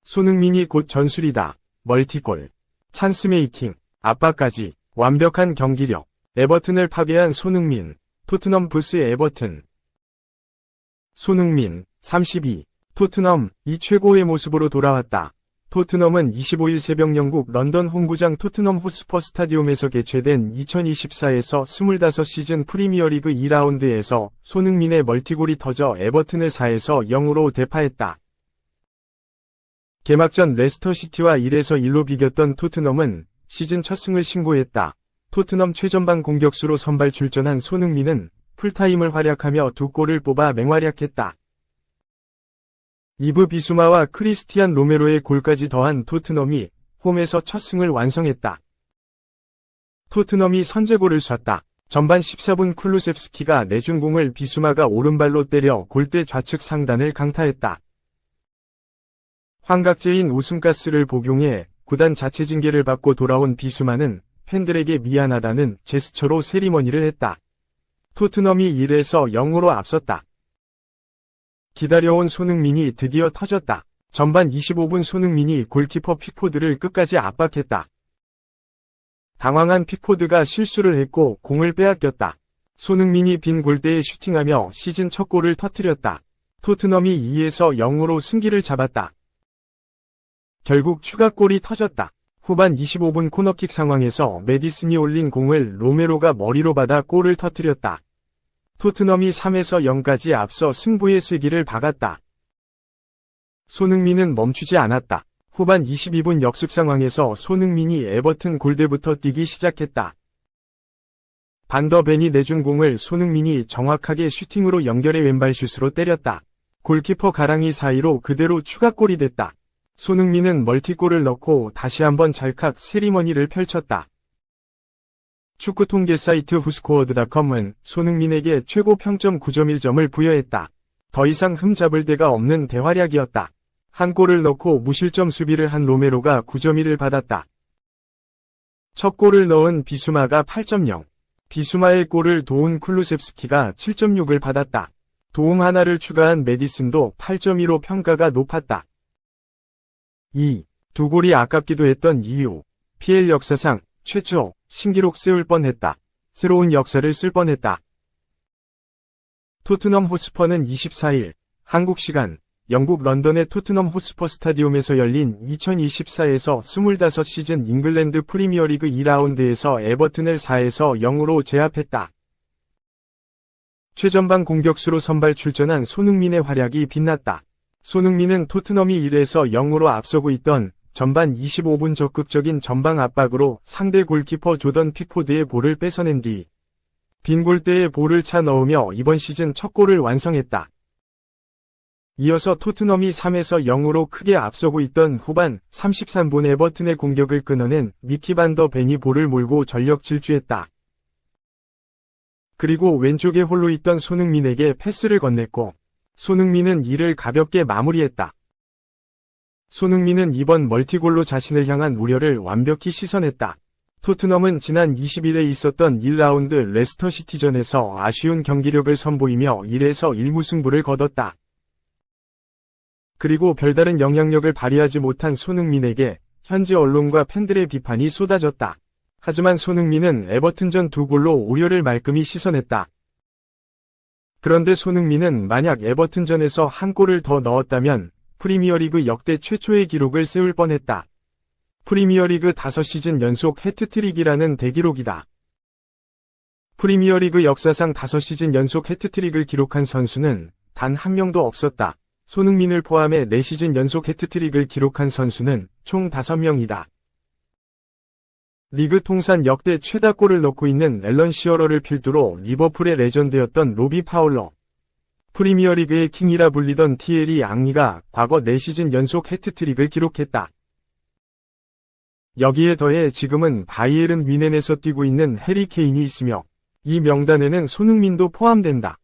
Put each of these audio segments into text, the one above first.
손흥민이 곧 전술이다. 멀티골. 찬스메이킹. 압박까지. 완벽한 경기력. 에버튼을 파괴한 손흥민. 토트넘 부스 에버튼. 손흥민, 32. 토트넘, 이 최고의 모습으로 돌아왔다. 토트넘은 25일 새벽 영국 런던 홈구장 토트넘 호스퍼 스타디움에서 개최된 2024에서 25시즌 프리미어리그 2라운드에서 손흥민의 멀티골이 터져 에버튼을 4에서 0으로 대파했다. 개막전 레스터시티와 1에서 1로 비겼던 토트넘은 시즌 첫 승을 신고했다. 토트넘 최전방 공격수로 선발 출전한 손흥민은 풀타임을 활약하며 2골을 뽑아 맹활약했다. 이브 비수마와 크리스티안 로메로의 골까지 더한 토트넘이 홈에서 첫 승을 완성했다. 토트넘이 선제골을 쐈다. 전반 14분 쿨루셉스키가 내준 공을 비수마가 오른발로 때려 골대 좌측 상단을 강타했다. 환각제인 웃음가스를 복용해 구단 자체 징계를 받고 돌아온 비수마는 팬들에게 미안하다는 제스처로 세리머니를 했다. 토트넘이 1에서 0으로 앞섰다. 기다려온 손흥민이 드디어 터졌다. 전반 25분 손흥민이 골키퍼 픽포드를 끝까지 압박했다. 당황한 픽포드가 실수를 했고 공을 빼앗겼다. 손흥민이 빈 골대에 슈팅하며 시즌 첫 골을 터뜨렸다. 토트넘이 2에서 0으로 승기를 잡았다. 결국 추가골이 터졌다. 후반 25분 코너킥 상황에서 메디슨이 올린 공을 로메로가 머리로 받아 골을 터뜨렸다. 토트넘이 3에서 0까지 앞서 승부의 쐐기를 박았다. 손흥민은 멈추지 않았다. 후반 22분 역습 상황에서 손흥민이 에버튼 골대부터 뛰기 시작했다. 반더벤이 내준 공을 손흥민이 정확하게 슈팅으로 연결해 왼발 슛으로 때렸다. 골키퍼 가랑이 사이로 그대로 추가골이 됐다. 손흥민은 멀티골을 넣고 다시 한번 찰칵 세리머니를 펼쳤다. 축구 통계 사이트 후스코어드.com은 손흥민에게 최고 평점 9.1점을 부여했다. 더 이상 흠잡을 데가 없는 대활약이었다. 한 골을 넣고 무실점 수비를 한 로메로가 9.1을 받았다. 첫 골을 넣은 비수마가 8.0, 비수마의 골을 도운 쿨루셉스키가 7.6을 받았다. 도움 하나를 추가한 메디슨도 8.2로 평가가 높았다. 두 골이 아깝기도 했던 이유. PL 역사상 최초 신기록 세울 뻔했다. 새로운 역사를 쓸 뻔했다. 토트넘 호스퍼는 24일 한국 시간 영국 런던의 토트넘 호스퍼 스타디움에서 열린 2024에서 25시즌 잉글랜드 프리미어리그 2라운드에서 에버튼을 4에서 0으로 제압했다. 최전방 공격수로 선발 출전한 손흥민의 활약이 빛났다. 손흥민은 토트넘이 1에서 0으로 앞서고 있던 전반 25분 적극적인 전방 압박으로 상대 골키퍼 조던 픽포드의 볼을 뺏어낸 뒤 빈 골대에 볼을 차 넣으며 이번 시즌 첫 골을 완성했다. 이어서 토트넘이 3에서 0으로 크게 앞서고 있던 후반 33분 에버튼의 공격을 끊어낸 미키 반더 벤이 볼을 몰고 전력 질주했다. 그리고 왼쪽에 홀로 있던 손흥민에게 패스를 건넸고 손흥민은 이를 가볍게 마무리했다. 손흥민은 이번 멀티골로 자신을 향한 우려를 완벽히 씻어냈다. 토트넘은 지난 20일에 있었던 1라운드 레스터시티전에서 아쉬운 경기력을 선보이며 1에서 1무승부를 거뒀다. 그리고 별다른 영향력을 발휘하지 못한 손흥민에게 현지 언론과 팬들의 비판이 쏟아졌다. 하지만 손흥민은 에버튼전 2골로 우려를 말끔히 씻어냈다. 그런데 손흥민은 만약 에버튼전에서 한 골을 더 넣었다면 프리미어리그 역대 최초의 기록을 세울 뻔했다. 프리미어리그 5시즌 연속 해트트릭이라는 대기록이다. 프리미어리그 역사상 5시즌 연속 해트트릭을 기록한 선수는 단 한 명도 없었다. 손흥민을 포함해 4시즌 연속 해트트릭을 기록한 선수는 총 5명이다. 리그 통산 역대 최다 골을 넣고 있는 앨런 시어러를 필두로 리버풀의 레전드였던 로비 파울러, 프리미어리그의 킹이라 불리던 티에리 앙리가 과거 4시즌 연속 해트트릭을 기록했다. 여기에 더해 지금은 바이에른 뮌헨에서 뛰고 있는 해리 케인이 있으며 이 명단에는 손흥민도 포함된다.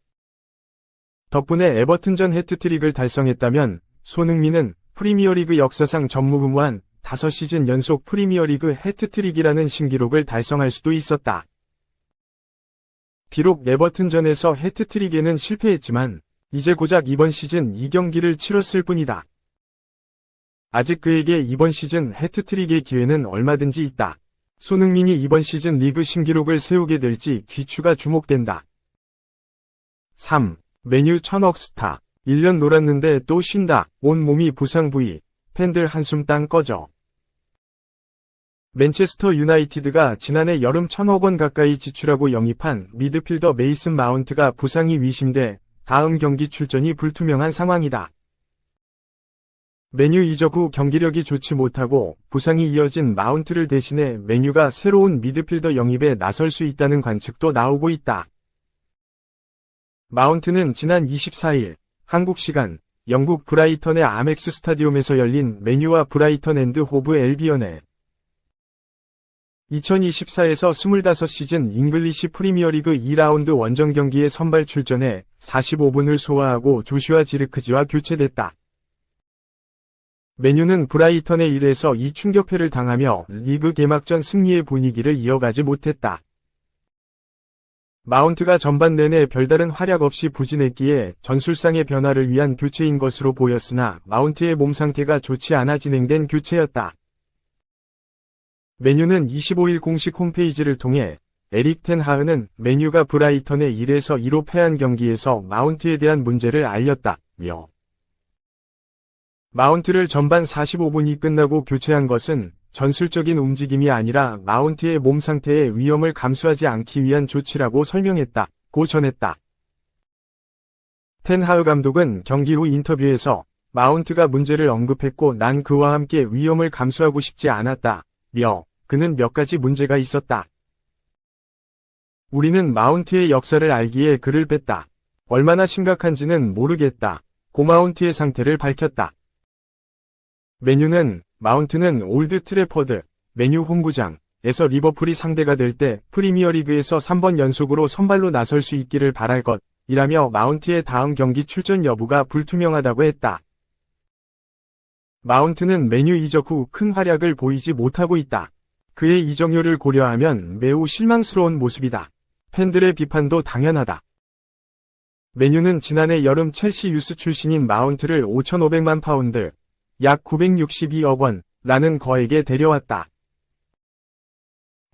덕분에 에버튼전 해트트릭을 달성했다면 손흥민은 프리미어리그 역사상 전무후무한 5시즌 연속 프리미어리그 해트트릭이라는 신기록을 달성할 수도 있었다. 비록 에버튼전에서 해트트릭에는 실패했지만 이제 고작 이번 시즌 2경기를 치렀을 뿐이다. 아직 그에게 이번 시즌 해트트릭의 기회는 얼마든지 있다. 손흥민이 이번 시즌 리그 신기록을 세우게 될지 귀추가 주목된다. 3. 메뉴 천억 스타. 1년 놀았는데 또 쉰다. 온몸이 부상 부위. 팬들 한숨 땅 꺼져. 맨체스터 유나이티드가 지난해 여름 1,000억 원 가까이 지출하고 영입한 미드필더 메이슨 마운트가 부상이 의심돼 다음 경기 출전이 불투명한 상황이다. 맨유 이적 후 경기력이 좋지 못하고 부상이 이어진 마운트를 대신해 맨유가 새로운 미드필더 영입에 나설 수 있다는 관측도 나오고 있다. 마운트는 지난 24일 한국 시간 영국 브라이턴의 아멕스 스타디움에서 열린 맨유와 브라이턴 앤드 호브 앨비언의 2024에서 25시즌 잉글리시 프리미어리그 2라운드 원정 경기에 선발 출전해 45분을 소화하고 조슈아 지르크지와 교체됐다. 맨유는 브라이턴의 1에서 2 충격패를 당하며 리그 개막전 승리의 분위기를 이어가지 못했다. 마운트가 전반 내내 별다른 활약 없이 부진했기에 전술상의 변화를 위한 교체인 것으로 보였으나 마운트의 몸 상태가 좋지 않아 진행된 교체였다. 맨유는 25일 공식 홈페이지를 통해 에릭 텐 하흐는 맨유가 브라이턴의 1에서 2로 패한 경기에서 마운트에 대한 문제를 알렸다며 마운트를 전반 45분이 끝나고 교체한 것은 전술적인 움직임이 아니라 마운트의 몸 상태의 위험을 감수하지 않기 위한 조치라고 설명했다고 전했다. 텐 하흐 감독은 경기 후 인터뷰에서 마운트가 문제를 언급했고 난 그와 함께 위험을 감수하고 싶지 않았다며 그는 몇 가지 문제가 있었다. 우리는 마운트의 역사를 알기에 그를 뺐다. 얼마나 심각한지는 모르겠다. 고 마운트의 상태를 밝혔다. 맨유는 마운트는 올드 트래퍼드, 맨유 홈구장에서 리버풀이 상대가 될 때 프리미어리그에서 3번 연속으로 선발로 나설 수 있기를 바랄 것이라며 마운트의 다음 경기 출전 여부가 불투명하다고 했다. 마운트는 맨유 이적 후 큰 활약을 보이지 못하고 있다. 그의 이적료를 고려하면 매우 실망스러운 모습이다. 팬들의 비판도 당연하다. 맨유는 지난해 여름 첼시 유스 출신인 마운트를 5,500만 파운드, 약 962억 원라는 거액에 데려왔다.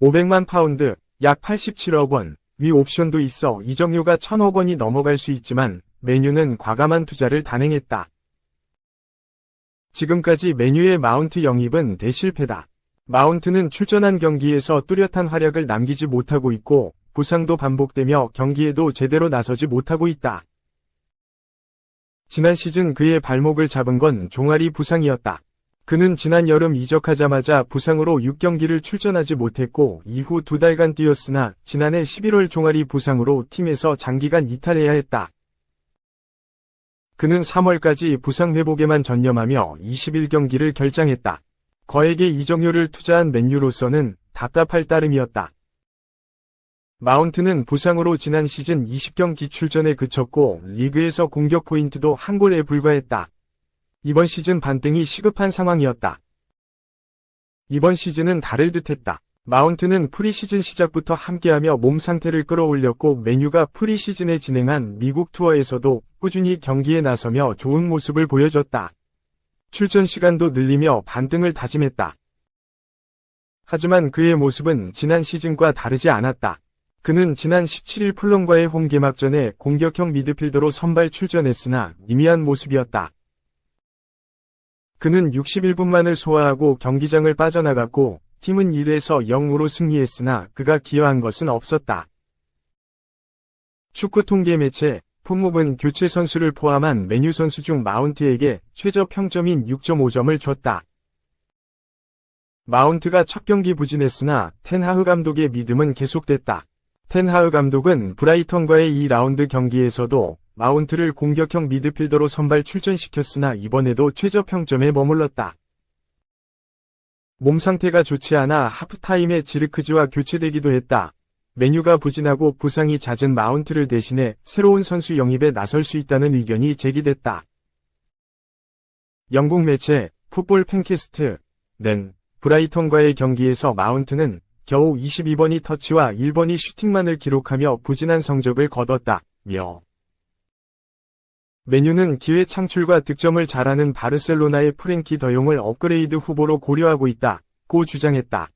500만 파운드, 약 87억 원, 위 옵션도 있어 이적료가 1,000억 원이 넘어갈 수 있지만 맨유는 과감한 투자를 단행했다. 지금까지 맨유의 마운트 영입은 대실패다. 마운트는 출전한 경기에서 뚜렷한 활약을 남기지 못하고 있고 부상도 반복되며 경기에도 제대로 나서지 못하고 있다. 지난 시즌 그의 발목을 잡은 건 종아리 부상이었다. 그는 지난 여름 이적하자마자 부상으로 6경기를 출전하지 못했고 이후 2달간 뛰었으나 지난해 11월 종아리 부상으로 팀에서 장기간 이탈해야 했다. 그는 3월까지 부상 회복에만 전념하며 21경기를 결장했다. 거액의 이적료를 투자한 맨유로서는 답답할 따름이었다. 마운트는 부상으로 지난 시즌 20경기 출전에 그쳤고 리그에서 공격 포인트도 한 골에 불과했다. 이번 시즌 반등이 시급한 상황이었다. 이번 시즌은 다를 듯했다. 마운트는 프리시즌 시작부터 함께하며 몸 상태를 끌어올렸고 맨유가 프리시즌에 진행한 미국 투어에서도 꾸준히 경기에 나서며 좋은 모습을 보여줬다. 출전 시간도 늘리며 반등을 다짐했다. 하지만 그의 모습은 지난 시즌과 다르지 않았다. 그는 지난 17일 풀럼과의 홈 개막전에 공격형 미드필더로 선발 출전했으나 미미한 모습이었다. 그는 61분만을 소화하고 경기장을 빠져나갔고 팀은 1에서 0으로 승리했으나 그가 기여한 것은 없었다. 축구 통계 매체 풋몹은 교체 선수를 포함한 맨유 선수 중 마운트에게 최저 평점인 6.5점을 줬다. 마운트가 첫 경기 부진했으나 텐 하흐 감독의 믿음은 계속됐다. 텐 하흐 감독은 브라이턴과의 2라운드 경기에서도 마운트를 공격형 미드필더로 선발 출전시켰으나 이번에도 최저 평점에 머물렀다. 몸 상태가 좋지 않아 하프타임에 지르크지와 교체되기도 했다. 맨유가 부진하고 부상이 잦은 마운트를 대신해 새로운 선수 영입에 나설 수 있다는 의견이 제기됐다. 영국 매체 풋볼 팬캐스트는 브라이턴과의 경기에서 마운트는 겨우 22번이 터치와 1번이 슈팅만을 기록하며 부진한 성적을 거뒀다며 메뉴는 기회 창출과 득점을 잘하는 바르셀로나의 프랭키 더용을 업그레이드 후보로 고려하고 있다, 고 주장했다.